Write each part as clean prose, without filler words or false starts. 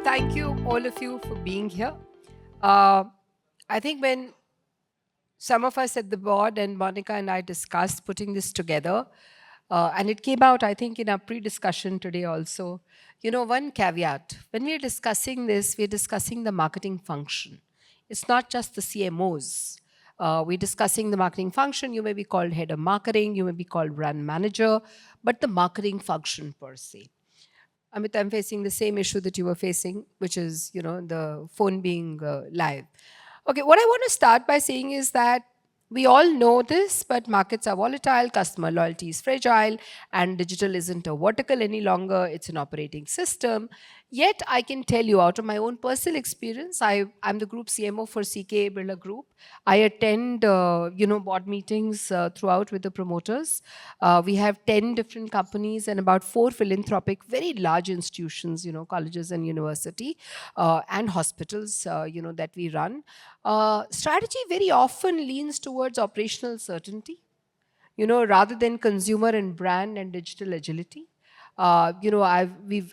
Thank you, all of you, for being here. Uh, I think when some of us at the board and Monica and I discussed putting this together, and it came out, I think, in our pre discussion today also. One caveat when we're discussing this, we're discussing the marketing function. It's not just the CMOs. We're discussing the marketing function. You may be called head of marketing, you may be called brand manager, but the marketing function per se. Amit, I'm facing the same issue that you were facing, which is, the phone being live. Okay, what I want to start by saying is that we all know this, but markets are volatile, customer loyalty is fragile, and digital isn't a vertical any longer, it's an operating system. Yet, I can tell you out of my own personal experience, I'm the group CMO for CK Birla Group. I attend, board meetings throughout with the promoters. We have 10 different companies and about 4 philanthropic, very large institutions, colleges and university and hospitals, that we run. Strategy very often leans towards operational certainty, rather than consumer and brand and digital agility. I've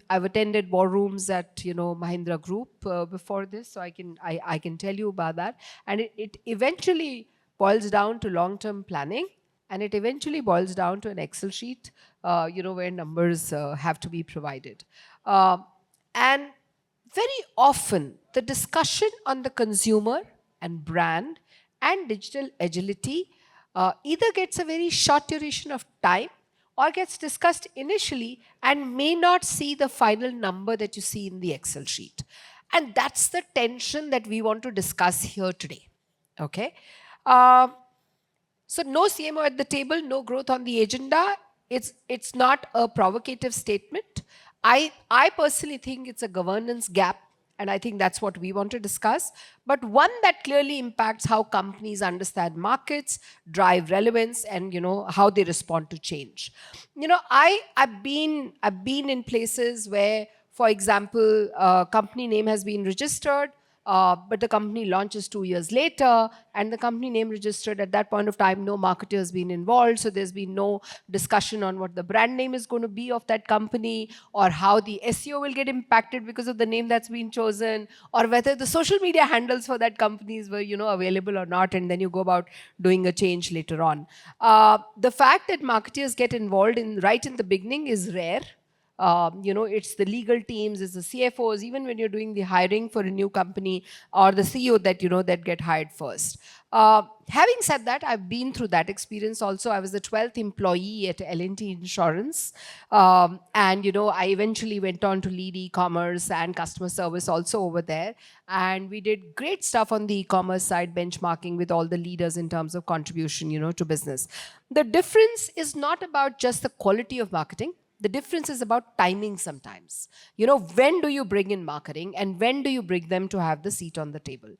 attended boardrooms at Mahindra Group before this, so I can tell you about that. And it eventually boils down to long-term planning, and it eventually boils down to an Excel sheet, where numbers have to be provided. And very often, the discussion on the consumer and brand and digital agility either gets a very short duration of time or gets discussed initially and may not see the final number that you see in the Excel sheet. And that's the tension that we want to discuss here today. Okay? Um, so no CMO at the table, no growth on the agenda. It's not a provocative statement. I personally think it's a governance gap, and I think that's what we want to discuss. But one that clearly impacts how companies understand markets, drive relevance, and how they respond to change. I've been in places where, for example, a company name has been registered, but the company launches 2 years later, and the company name registered at that point of time, no marketer has been involved, so there's been no discussion on what the brand name is going to be of that company, or how the SEO will get impacted because of the name that's been chosen, or whether the social media handles for that companies were available or not, and then you go about doing a change later on. The fact that marketers get involved in right in the beginning is rare. It's the legal teams, it's the CFOs, even when you're doing the hiring for a new company, or the CEO that get hired first. Having said that, I've been through that experience also. I was the 12th employee at L&T Insurance. And, I eventually went on to lead e-commerce and customer service also over there. And we did great stuff on the e-commerce side, benchmarking with all the leaders in terms of contribution, to business. The difference is not about just the quality of marketing. The difference is about timing sometimes. When do you bring in marketing and when do you bring them to have the seat on the table?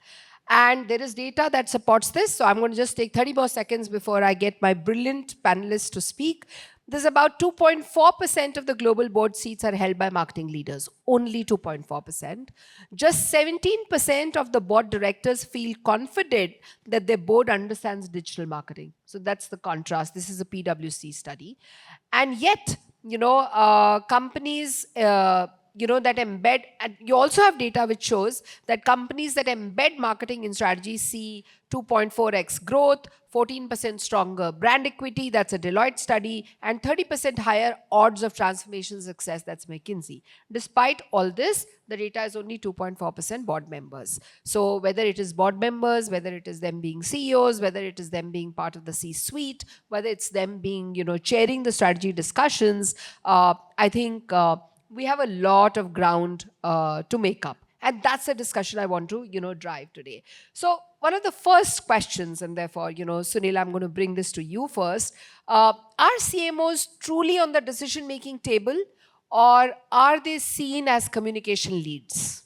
And there is data that supports this. So I'm going to just take 30 more seconds before I get my brilliant panelists to speak. There's about 2.4% of the global board seats are held by marketing leaders, only 2.4%. Just 17% of the board directors feel confident that their board understands digital marketing. So that's the contrast. This is a PwC study. And yet, companies, that embed, and you also have data which shows that companies that embed marketing in strategy see 2.4x growth, 14% stronger brand equity, that's a Deloitte study, and 30% higher odds of transformation success, that's McKinsey. Despite all this, the data is only 2.4% board members. So whether it is board members, whether it is them being CEOs, whether it is them being part of the C-suite, whether it's them being, chairing the strategy discussions, I think we have a lot of ground to make up. And that's a discussion I want to, drive today. So one of the first questions, and therefore, Sunil, I'm going to bring this to you first. Are CMOs truly on the decision-making table, or are they seen as communication leads?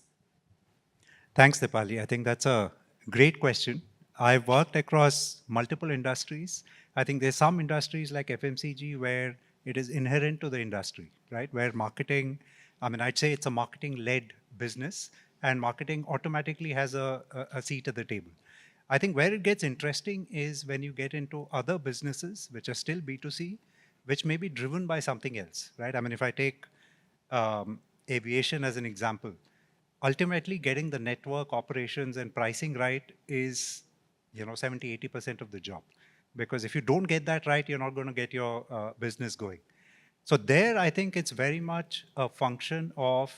Thanks, Dipali. I think that's a great question. I've worked across multiple industries. I think there's some industries like FMCG where it is inherent to the industry, right? Where marketing, I'd say it's a marketing-led business, and marketing automatically has a seat at the table. I think where it gets interesting is when you get into other businesses, which are still B2C, which may be driven by something else, right? If I take aviation as an example, ultimately getting the network operations and pricing right is, 70-80% of the job. Because if you don't get that right, you're not going to get your business going. So there, I think it's very much a function of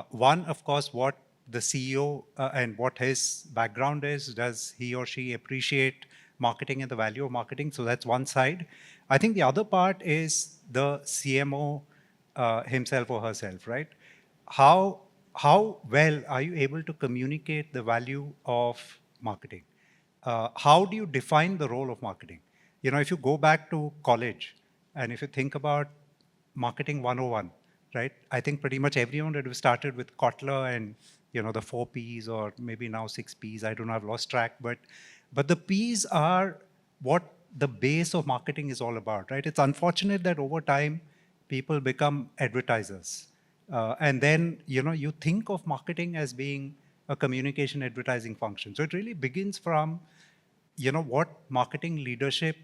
one, of course, what the CEO and what his background is. Does he or she appreciate marketing and the value of marketing? So that's one side. I think the other part is the CMO himself or herself, right? How how well are you able to communicate the value of marketing? How do you define the role of marketing? If you go back to college and if you think about marketing 101, right? I think pretty much everyone would have started with Kotler and, the 4 Ps or maybe now 6 Ps. I don't know, I've lost track, but the Ps are what the base of marketing is all about, right? It's unfortunate that over time people become advertisers. And then, you think of marketing as being a communication advertising function. So it really begins from, what marketing leadership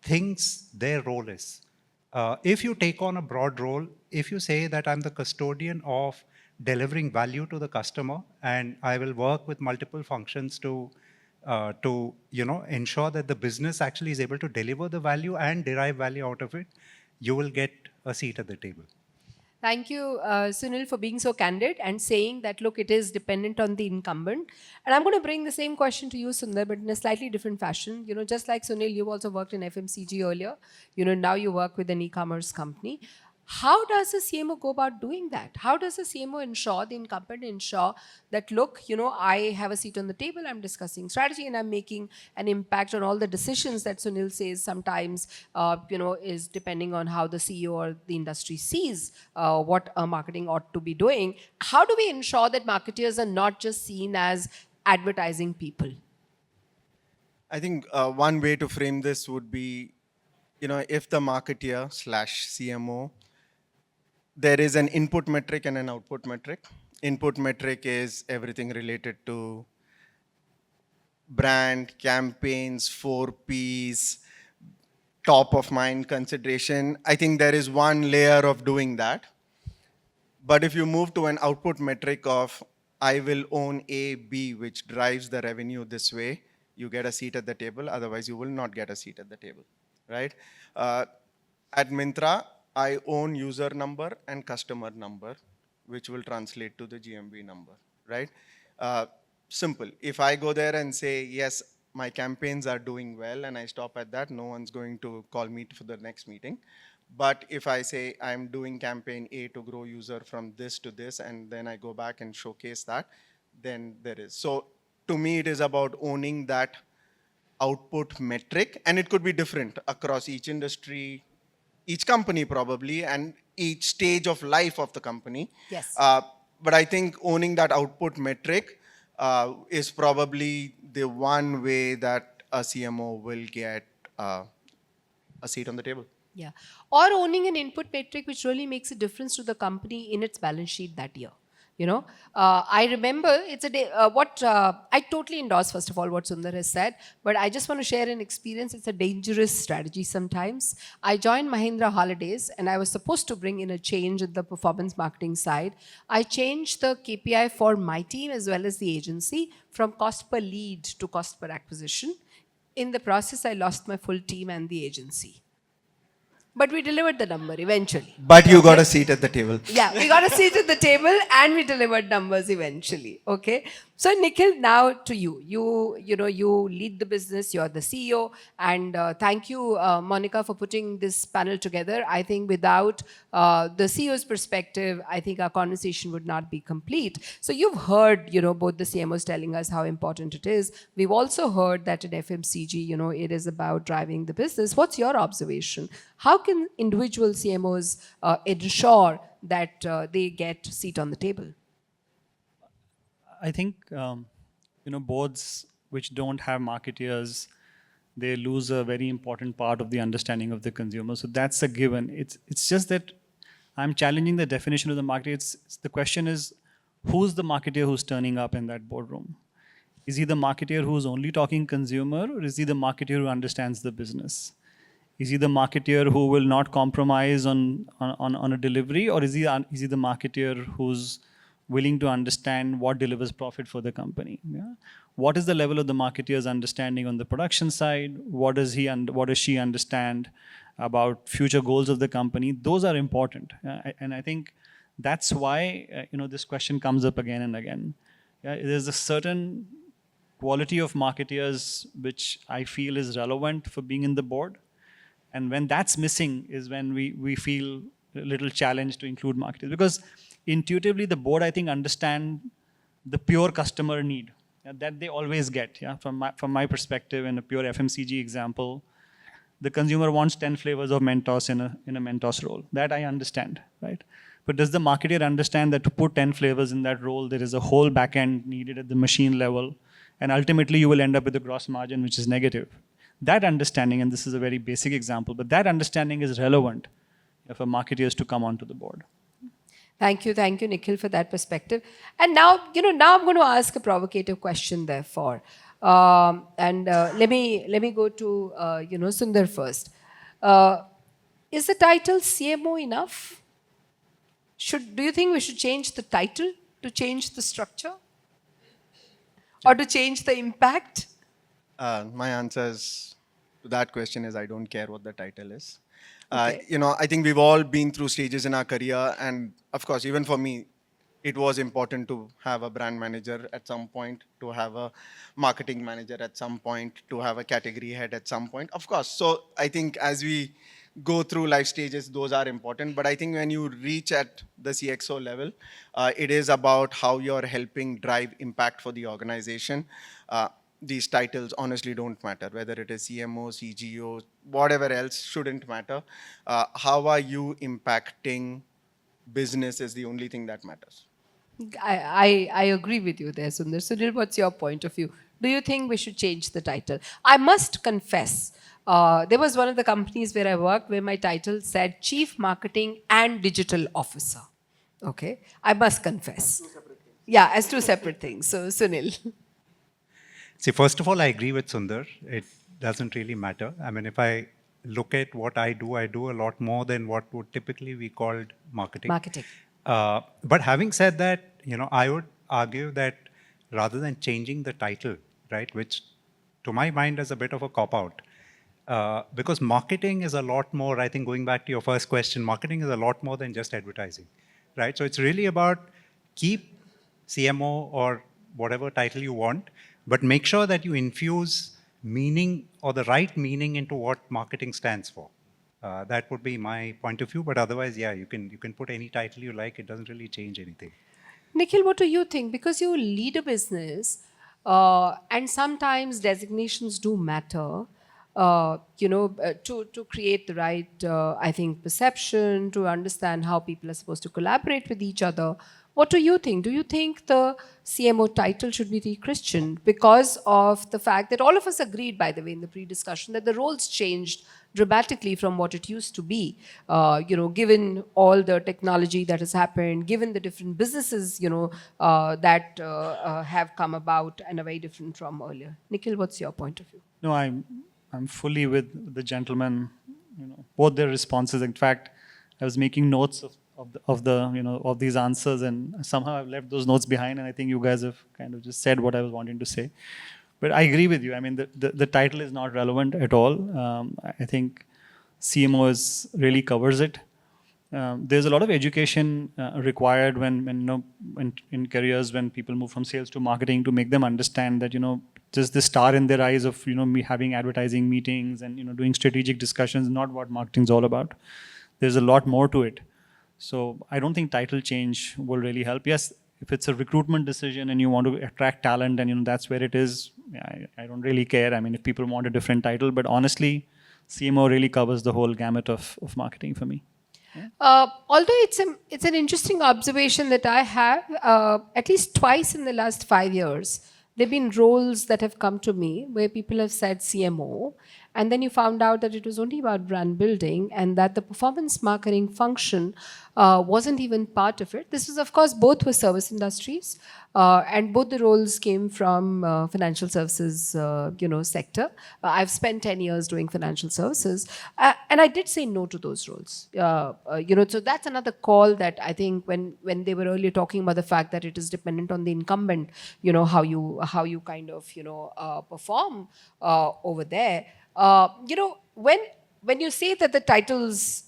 thinks their role is. If you take on a broad role, if you say that I'm the custodian of delivering value to the customer and I will work with multiple functions to ensure that the business actually is able to deliver the value and derive value out of it, you will get a seat at the table. Thank you, Sunil, for being so candid and saying that, look, it is dependent on the incumbent. And I'm going to bring the same question to you, Sundar, but in a slightly different fashion. Just like Sunil, you've also worked in FMCG earlier. Now you work with an e-commerce company. How does a CMO go about doing that? How does a CMO ensure, the incumbent ensure that, look, I have a seat on the table, I'm discussing strategy, and I'm making an impact on all the decisions that Sunil says sometimes, is depending on how the CEO or the industry sees what marketing ought to be doing. How do we ensure that marketers are not just seen as advertising people? I think one way to frame this would be, if the marketeer slash CMO, there is an input metric and an output metric. Input metric is everything related to brand, campaigns, 4Ps, top of mind consideration. I think there is one layer of doing that. But if you move to an output metric of I will own A, B, which drives the revenue this way, you get a seat at the table. Otherwise, you will not get a seat at the table, right? At Myntra, I own user number and customer number, which will translate to the GMV number, right? Simple. If I go there and say, yes, my campaigns are doing well, and I stop at that, no one's going to call me for the next meeting. But if I say I'm doing campaign A to grow user from this to this, and then I go back and showcase that, then there is. So to me, it is about owning that output metric, and it could be different across each industry, each company probably, and each stage of life of the company. Yes. But I think owning that output metric is probably the one way that a CMO will get a seat on the table. Yeah. Or owning an input metric which really makes a difference to the company in its balance sheet that year. I remember it's a day, I totally endorse, first of all, what Sundar has said, but I just want to share an experience. It's a dangerous strategy sometimes. I joined Mahindra Holidays and I was supposed to bring in a change in the performance marketing side. I changed the KPI for my team as well as the agency from cost per lead to cost per acquisition. In the process, I lost my full team and the agency. But we delivered the number eventually. But you got a seat at the table. Yeah, we got a seat at the table and we delivered numbers eventually. Okay. So Nikhil, now to you. You lead the business, you're the CEO, and thank you, Monica, for putting this panel together. I think without the CEO's perspective, I think our conversation would not be complete. So you've heard, both the CMOs telling us how important it is. We've also heard that in FMCG, it is about driving the business. What's your observation? How can individual CMOs ensure that they get a seat on the table? I think boards which don't have marketeers, they lose a very important part of the understanding of the consumer. So that's a given. It's just that I'm challenging the definition of the marketer. The question is, who's the marketer who's turning up in that boardroom? Is he the marketer who's only talking consumer, or is he the marketer who understands the business? Is he the marketer who will not compromise on a delivery, or is he the marketer who's willing to understand what delivers profit for the company. Yeah? What is the level of the marketeer's understanding on the production side? What does what does she understand about future goals of the company? Those are important, and I think that's why this question comes up again and again. Yeah, there's a certain quality of marketeers which I feel is relevant for being in the board, and when that's missing is when we feel a little challenged to include marketers, because intuitively the board, I think, understand the pure customer need that they always get. Yeah, from my perspective, in a pure FMCG example, the consumer wants 10 flavors of Mentos in a Mentos roll. That I understand, right? But does the marketer understand that to put 10 flavors in that roll, there is a whole backend needed at the machine level, and ultimately you will end up with a gross margin which is negative? That understanding, and this is a very basic example, but that understanding is relevant for marketers to come onto the board. Thank you, Nikhil, for that perspective. And now, now I'm going to ask a provocative question. Therefore, let me go to Sundar first. Is the title CMO enough? Do you think we should change the title to change the structure, or to change the impact? My answers to that question is I don't care what the title is. Okay. I think we've all been through stages in our career, and of course, even for me, it was important to have a brand manager at some point, to have a marketing manager at some point, to have a category head at some point. Of course. So I think as we go through life stages, those are important. But I think when you reach at the CXO level, it is about how you're helping drive impact for the organization. These titles honestly don't matter, whether it is CMO, CGO, whatever else shouldn't matter. How are you impacting business is the only thing that matters. I agree with you there, Sundar. Sunil, what's your point of view? Do you think we should change the title? I must confess, there was one of the companies where I worked where my title said Chief Marketing and Digital Officer. Okay, I must confess. Yeah, as two separate things. So, Sunil. See, first of all, I agree with Sundar. It doesn't really matter. I mean, if I look at what I do a lot more than what would typically be called marketing. Marketing. But having said that, I would argue that rather than changing the title, right, which to my mind is a bit of a cop-out, because marketing is a lot more, I think going back to your first question, marketing is a lot more than just advertising, right? So it's really about keep CMO or whatever title you want, but make sure that you infuse meaning or the right meaning into what marketing stands for. That would be my point of view. But otherwise, yeah, you can put any title you like. It doesn't really change anything. Nikhil, what do you think? Because you lead a business, and sometimes designations do matter. To create the right, I think, perception, to understand how people are supposed to collaborate with each other. What do you think? Do you think the CMO title should be re-Christianed because of the fact that all of us agreed, by the way, in the pre-discussion, that the roles changed dramatically from what it used to be, given all the technology that has happened, given the different businesses, that have come about and are very different from earlier. Nikhil, what's your point of view? No, I'm fully with the gentleman, both their responses. In fact, I was making notes of these answers, and somehow I've left those notes behind, and I think you guys have kind of just said what I was wanting to say. But I agree with you. I mean, the title is not relevant at all. I think CMO really covers it. There's a lot of education required when in careers when people move from sales to marketing, to make them understand that just the star in their eyes of me having advertising meetings and doing strategic discussions, not what marketing is all about. There's a lot more to it. So I don't think title change will really help. Yes, if it's a recruitment decision and you want to attract talent and that's where it is, I don't really care. I mean, if people want a different title, but honestly, CMO really covers the whole gamut of marketing for me. Although it's an interesting observation that I have, at least twice in the last 5 years, there have been roles that have come to me where people have said CMO, and then you found out that it was only about brand building and that the performance marketing function wasn't even part of it. This was, of course, both were service industries, and both the roles came from financial services, sector. I've spent 10 years doing financial services, and I did say no to those roles. So that's another call that I think when they were earlier talking about the fact that it is dependent on the incumbent, how you kind of perform over there. When you say that the titles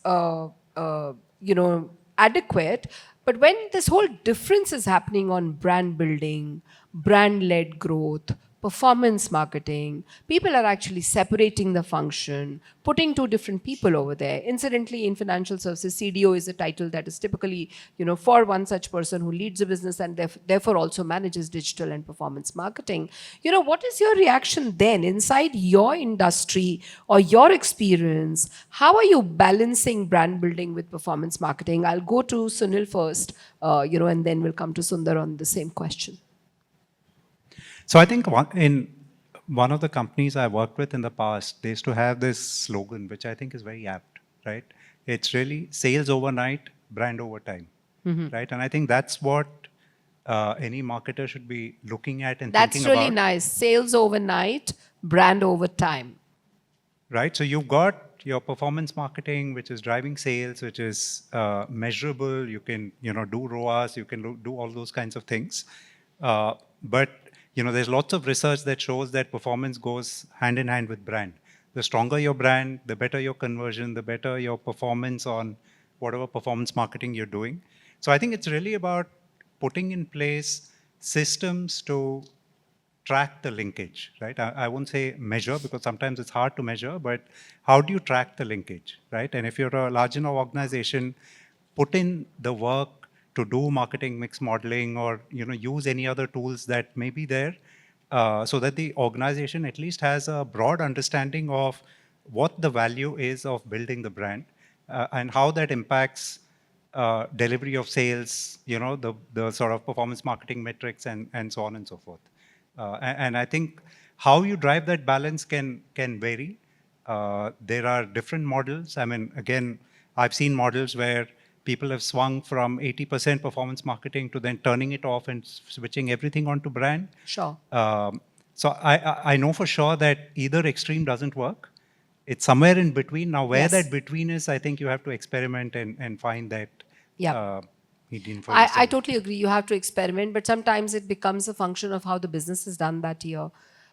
adequate, but when this whole difference is happening on brand building, brand led growth, performance marketing, people are actually separating the function, putting two different people over there. Incidentally, in financial services, CDO is a title that is typically, for one such person who leads a business and therefore also manages digital and performance marketing. What is your reaction then inside your industry or your experience? How are you balancing brand building with performance marketing? I'll go to Sunil first, and then we'll come to Sundar on the same question. So I think in one of the companies I worked with in the past, they used to have this slogan, which I think is very apt, right? It's really sales overnight, brand over time, right? And I think that's what any marketer should be looking at and That's thinking really about. nice. Sales overnight, brand over time. Right? So you've got your performance marketing, which is driving sales, which is measurable. You can, do ROAS, you can do all those kinds of things. But there's lots of research that shows that performance goes hand in hand with brand. The stronger your brand, the better your conversion, the better your performance on whatever performance marketing you're doing. So I think it's really about putting in place systems to track the linkage, right? I won't say measure because sometimes it's hard to measure, but how do you track the linkage, right? And if you're a large enough organization, put in the work to do marketing mix modeling or use any other tools that may be there, so that the organization at least has a broad understanding of what the value is of building the brand and how that impacts delivery of sales, the sort of performance marketing metrics and so on and so forth. And I think how you drive that balance can vary. There are different models. I mean, again, I've seen models where people have swung from 80% performance marketing to then turning it off and switching everything onto brand. Sure. So I know for sure that either extreme doesn't work. It's somewhere in between. Now, where Yes. that between is, I think you have to experiment and find that Yeah. median for I yourself. totally agree. You have to experiment, but sometimes it becomes a function of how the business is done that year.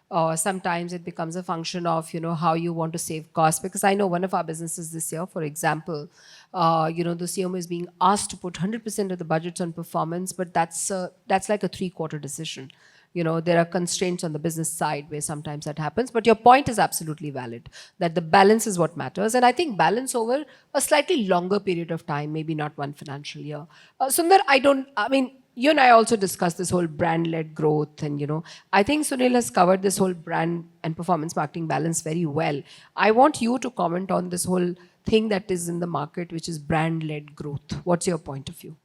Or sometimes it becomes a function of, how you want to save costs. Because I know one of our businesses this year, for example, the CMO is being asked to put 100% of the budgets on performance, but that's like a 3/4 decision. There are constraints on the business side where sometimes that happens. But your point is absolutely valid, that the balance is what matters. And I think balance over a slightly longer period of time, maybe not one financial year. Sundar, you and I also discussed this whole brand-led growth. And, I think Sunil has covered this whole brand and performance marketing balance very well. I want you to comment on this whole thing that is in the market, which is brand-led growth. What's your point of view?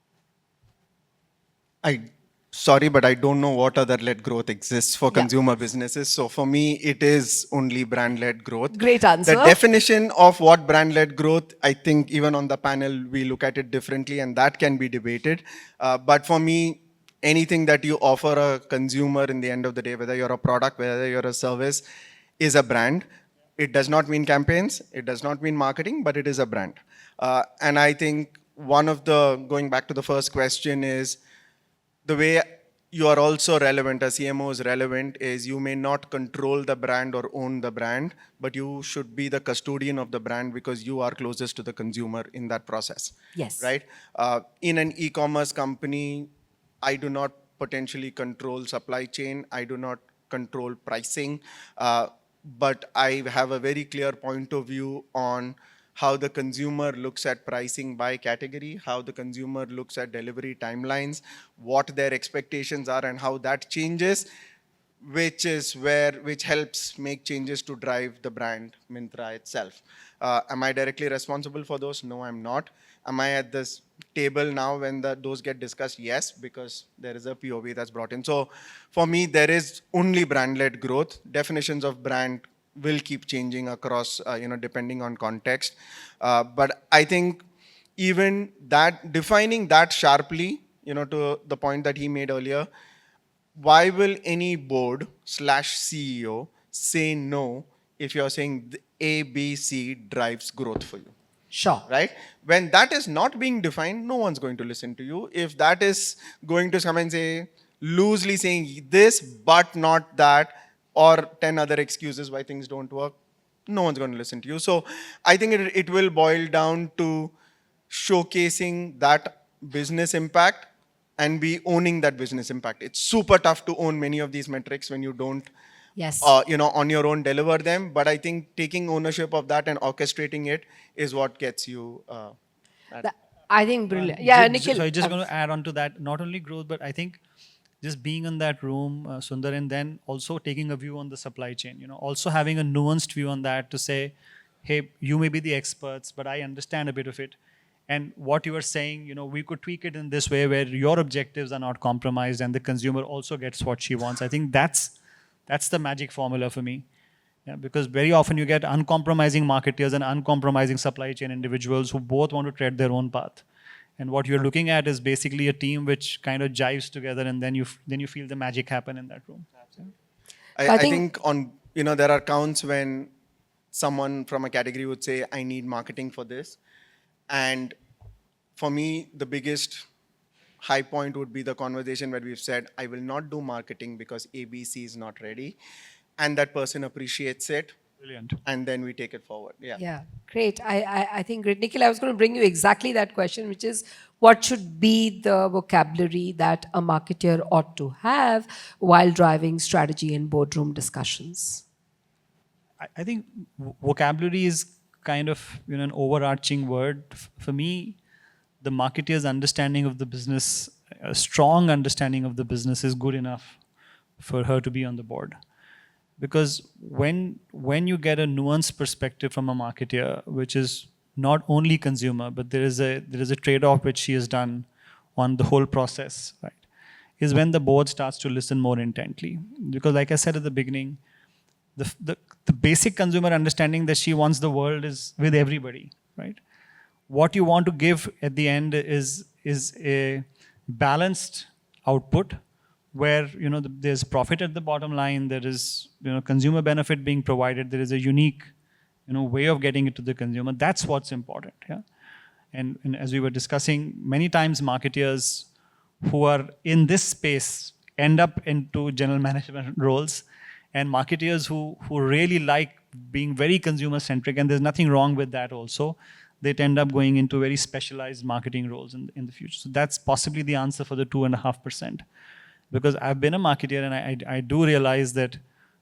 Sorry, but I don't know what other led growth exists for consumer businesses. So for me, it is only brand led growth. Great answer. The definition of what brand led growth, I think even on the panel, we look at it differently and that can be debated. But for me, anything that you offer a consumer in the end of the day, whether you're a product, whether you're a service, is a brand. It does not mean campaigns. It does not mean marketing, but it is a brand. And I think going back to the first question is, the way you are also relevant, a CMO is relevant, is you may not control the brand or own the brand, but you should be the custodian of the brand because you are closest to the consumer in that process. Yes. Right? In an e-commerce company, I do not potentially control supply chain. I do not control pricing. But I have a very clear point of view on how the consumer looks at pricing by category, how the consumer looks at delivery timelines, what their expectations are and how that changes, which helps make changes to drive the brand Myntra itself. Am I directly responsible for those? No, I'm not. Am I at this table now when those get discussed? Yes, because there is a POV that's brought in. So for me, there is only brand-led growth. Definitions of brand will keep changing across, depending on context. But I think even that, defining that sharply, to the point that he made earlier, why will any board slash CEO say no if you're saying A, B, C drives growth for you? Sure. Right? When that is not being defined, no one's going to listen to you. If that is going to come and say, loosely saying this, but not that, or 10 other excuses why things don't work, no one's going to listen to you. So I think it will boil down to showcasing that business impact and be owning that business impact. It's super tough to own many of these metrics when you don't Yes. on your own deliver them. But I think taking ownership of that and orchestrating it is what gets you that. That- I think brilliant. Yeah, Nikhil. So I just going to add on to that, not only growth, but I think just being in that room, Sundar, and then also taking a view on the supply chain, also having a nuanced view on that to say, hey, you may be the experts, but I understand a bit of it. And what you are saying, we could tweak it in this way where your objectives are not compromised and the consumer also gets what she wants. I think that's the magic formula for me. Yeah, because very often you get uncompromising marketeers and uncompromising supply chain individuals who both want to tread their own path. And what you're looking at is basically a team which kind of jives together, and then you feel the magic happen in that room. I think on, there are counts when someone from a category would say, I need marketing for this. And for me, the biggest high point would be the conversation where we've said, I will not do marketing because ABC is not ready. And that person appreciates it. Brilliant. And then we take it forward. Yeah. Yeah, great. I think great. Nikhil, I was going to bring you exactly that question, which is what should be the vocabulary that a marketer ought to have while driving strategy in boardroom discussions? I think vocabulary is kind of an overarching word. For me, the marketeer's understanding of the business, a strong understanding of the business, is good enough for her to be on the board. Because when you get a nuanced perspective from a marketer, which is not only consumer, but there is a trade-off which she has done on the whole process, right? Is when the board starts to listen more intently. Because like I said at the beginning, the basic consumer understanding that she wants the world is with everybody, right? What you want to give at the end is a balanced output where there's profit at the bottom line, there is consumer benefit being provided, there is a unique way of getting it to the consumer. That's what's important. Yeah, and as we were discussing, many times marketeers who are in this space end up into general management roles, and marketeers who really like being very consumer centric, and there's nothing wrong with that also, they end up going into very specialized marketing roles in the future. So that's possibly the answer for the 2.5%. Because I've been a marketer, and I do realize that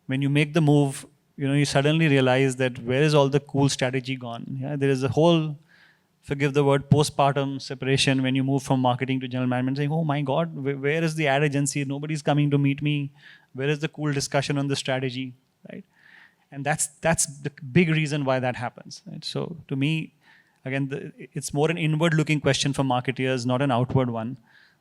when you make the move, you suddenly realize that where is all the cool strategy gone? Yeah, there is a whole, forgive the word, postpartum separation when you move from marketing to general management, saying, oh my God, where is the ad agency? Nobody's coming to meet me. Where is the cool discussion on the strategy, right? And that's the big reason why that happens. Right? So to me, again, it's more an inward-looking question for marketeers, not an outward one,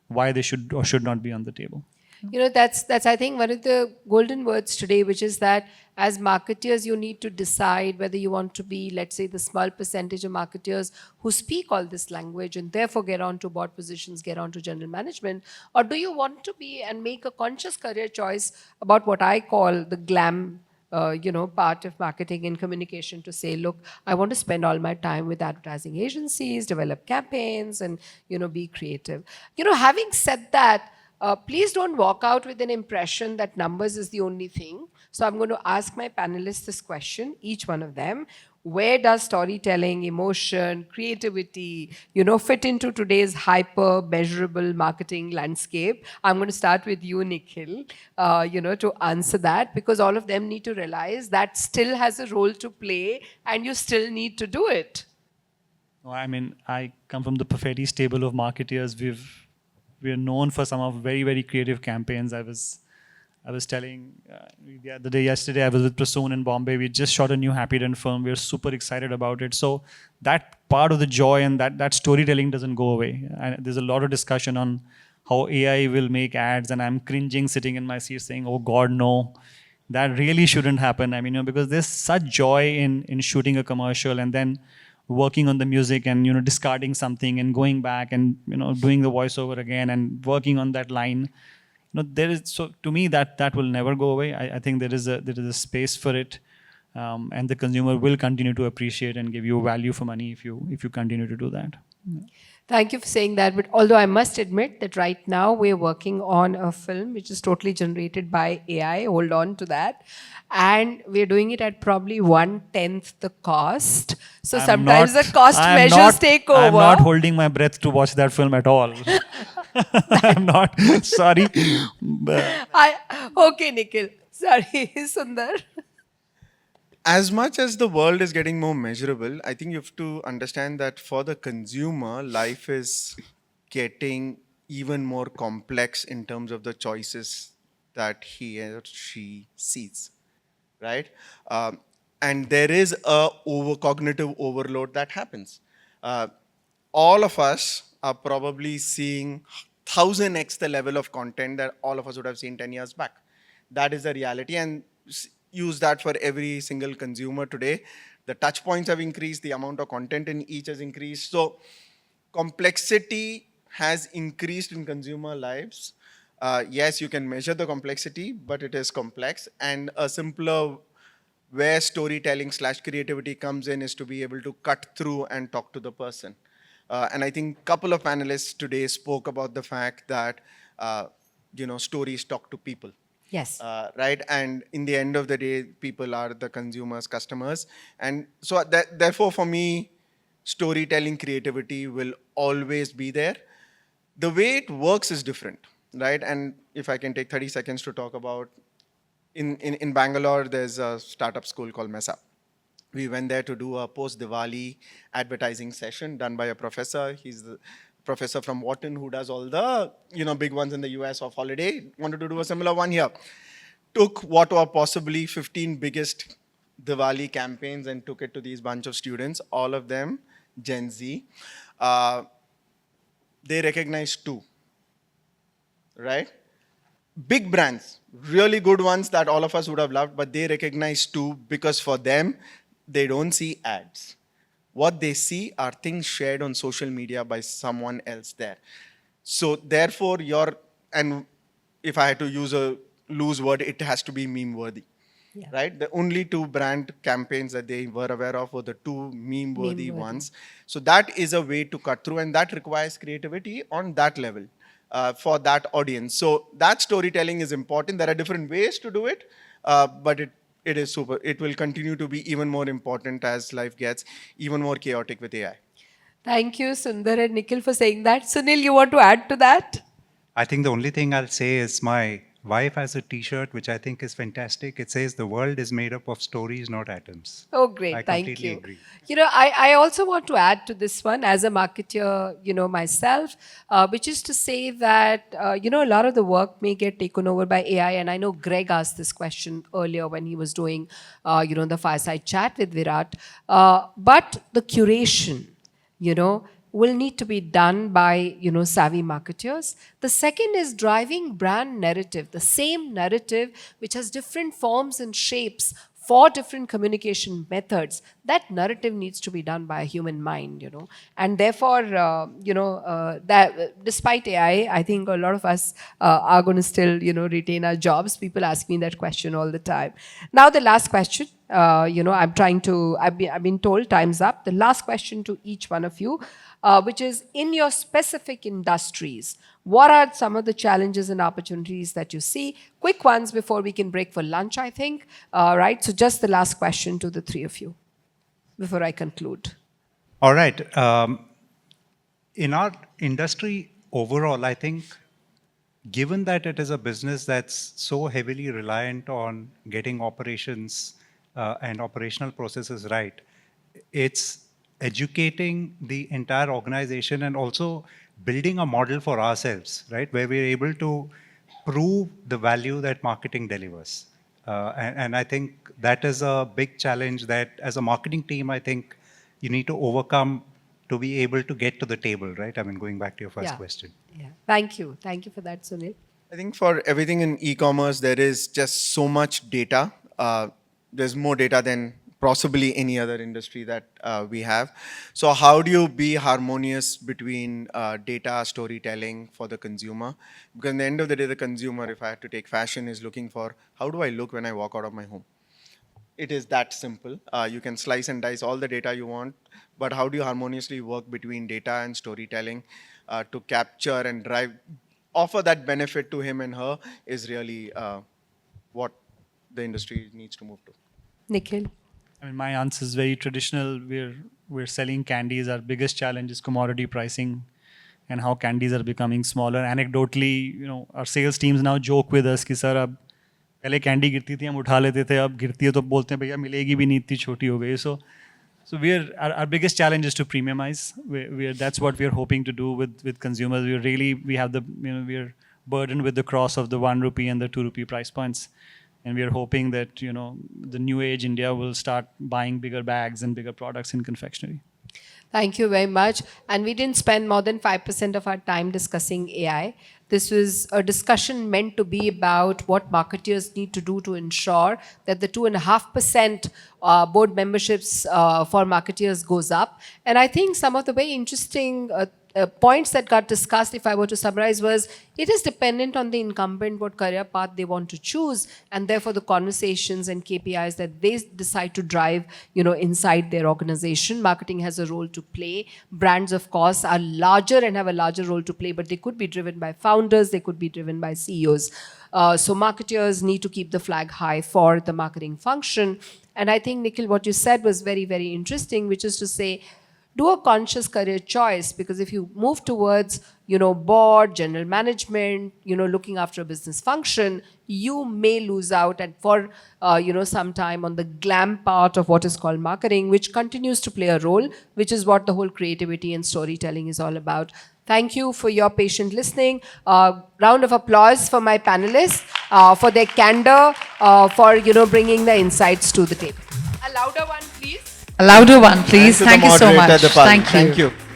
why they should or should not be on the table. That's I think one of the golden words today, which is that as marketers, you need to decide whether you want to be, let's say, the small percentage of marketers who speak all this language and therefore get onto board positions, get onto general management, or do you want to be and make a conscious career choice about what I call the glam part of marketing and communication, to say, look, I want to spend all my time with advertising agencies, develop campaigns, and, be creative. Having said that, please don't walk out with an impression that numbers is the only thing. So I'm going to ask my panelists this question, each one of them. Where does storytelling, emotion, creativity, fit into today's hyper measurable marketing landscape? I'm going to start with you, Nikhil, to answer that, because all of them need to realize that still has a role to play and you still need to do it. I mean, I come from the Perfetti stable of marketeers. We're known for some of very, very creative campaigns. I was telling the other day, yesterday, I was with Prasoon in Bombay. We just shot a new Happy Dent film. We're super excited about it. So that part of the joy and that storytelling doesn't go away. And there's a lot of discussion on how AI will make ads, and I'm cringing sitting in my seat saying, oh God, no. that really shouldn't happen. I mean, because there's such joy in shooting a commercial and then working on the music and discarding something and going back and doing the voiceover again and working on that line. There is, so to me, that will never go away. I think there is a space for it, and the consumer will continue to appreciate and give you value for money if you continue to do that. Thank you for saying that. But although I must admit that right now we're working on a film which is totally generated by AI, hold on to that. And we're doing it at probably 1/10 the cost. So sometimes the cost measures take over. I'm not holding my breath to watch that film at all. I'm not. Sorry. Okay, Nikhil. Sorry, Sundar. As much as the world is getting more measurable, I think you have to understand that for the consumer, life is getting even more complex in terms of the choices that he or she sees, right? And there is a cognitive overload that happens. Uh, all of us are probably seeing 1000x the level of content that all of us would have seen 10 years back. That is the reality, and use that for every single consumer today. The touch points have increased, the amount of content in each has increased. So complexity has increased in consumer lives. Yes, you can measure the complexity, but it is complex. And a simpler where storytelling / creativity comes in is to be able to cut through and talk to the person. And I think a couple of panelists today spoke about the fact that stories talk to people. Yes. Right? And in the end of the day, people are the consumers, customers. And so therefore, for me, storytelling creativity will always be there. The way it works is different, right? And if I can take 30 seconds to talk about, in Bangalore, there's a startup school called Mesa. We went there to do a post-Diwali advertising session done by a professor. He's the professor from Wharton who does all the big ones in the US of holiday. Wanted to do a similar one here. Took what were possibly 15 biggest Diwali campaigns and took it to these bunch of students, all of them Gen Z. They recognized two, right? Big brands, really good ones that all of us would have loved, but they recognize two because for them, they don't see ads. What they see are things shared on social media by someone else there. So therefore, and if I had to use a loose word, it has to be meme worthy. Yeah. Right? The only two brand campaigns that they were aware of were the two meme-worthy ones. So that is a way to cut through, and that requires creativity on that level. For that audience. So that storytelling is important. There are different ways to do it, but it is super. It will continue to be even more important as life gets even more chaotic with AI. Thank you, Sundar and Nikhil, for saying that. Sunil, you want to add to that? I think the only thing I'll say is my wife has a T-shirt, which I think is fantastic. It says, "The world is made up of stories, not atoms." Oh, great. I Thank completely you. agree. I also want to add to this one as a marketer, myself, which is to say that, a lot of the work may get taken over by AI. And I know Greg asked this question earlier when he was doing, the fireside chat with Virat. But the curation, will need to be done by, savvy marketers. The second is driving brand narrative, the same narrative which has different forms and shapes for different communication methods. That narrative needs to be done by a human mind, And therefore, that despite AI, I think a lot of us are going to still, retain our jobs. People ask me that question all the time. Now, the last question. I've been told time's up. The last question to each one of you, which is in your specific industries, what are some of the challenges and opportunities that you see? Quick ones before we can break for lunch, I think. Right. So just the last question to the three of you before I conclude. All right. In our industry overall, I think given that it is a business that's so heavily reliant on getting operations and operational processes right, it's educating the entire organization and also building a model for ourselves, right, where we're able to prove the value that marketing delivers. And I think that is a big challenge that as a marketing team, I think you need to overcome to be able to get to the table, right? I mean, going back to your first question. Yeah. Thank you. Thank you for that, Sunil. I think for everything in e-commerce, there is just so much data. There's more data than possibly any other industry that we have. So how do you be harmonious between data storytelling for the consumer? Because at the end of the day, the consumer, if I had to take fashion, is looking for how do I look when I walk out of my home? It is that simple. You can slice and dice all the data you want, but how do you harmoniously work between data and storytelling to capture and drive, offer that benefit to him and her is really what the industry needs to move to. Nikhil? I mean, my answer is very traditional. We're selling candies. Our biggest challenge is commodity pricing and how candies are becoming smaller. Anecdotally, you know, our sales teams now joke with us कि sir अब पहले candy गिरती थी हम उठा लेते थे, अब गिरती है तो बोलते हैं भैया मिलेगी भी नहीं, इतनी छोटी हो गई. So our biggest challenge is to premiumize. That's what we're hoping to do with consumers. We have the, you know, we're burdened with the cross of the 1 rupee and the 2 rupee price points. And we are hoping that, you know, the new age India will start buying bigger bags and bigger products in confectionery. Thank you very much. And we didn't spend more than 5% of our time discussing AI. This was a discussion meant to be about what marketeers need to do to ensure that the 2.5% board memberships for marketeers goes up. And I think some of the very interesting points that got discussed, if I were to summarize, was it is dependent on the incumbent what career path they want to choose, and therefore the conversations and KPIs that they decide to drive, you know, inside their organization. Marketing has a role to play. Brands, of course, are larger and have a larger role to play, but they could be driven by founders, they could be driven by CEOs. So marketers need to keep the flag high for the marketing function. And I think, Nikhil, what you said was very, very interesting, which is to say, do a conscious career choice, because if you move towards, you know, board, general management, you know, looking after a business function, you may lose out and for, you know, some time on the glam part of what is called marketing, which continues to play a role, which is what the whole creativity and storytelling is all about. Thank you for your patient listening. Round of applause for my panelists, for their candor, for, you know, bringing the insights to the table. A louder one, please. A louder one, please. And to the Thank you so moderator, much. Dipali. Thank you. Thank you.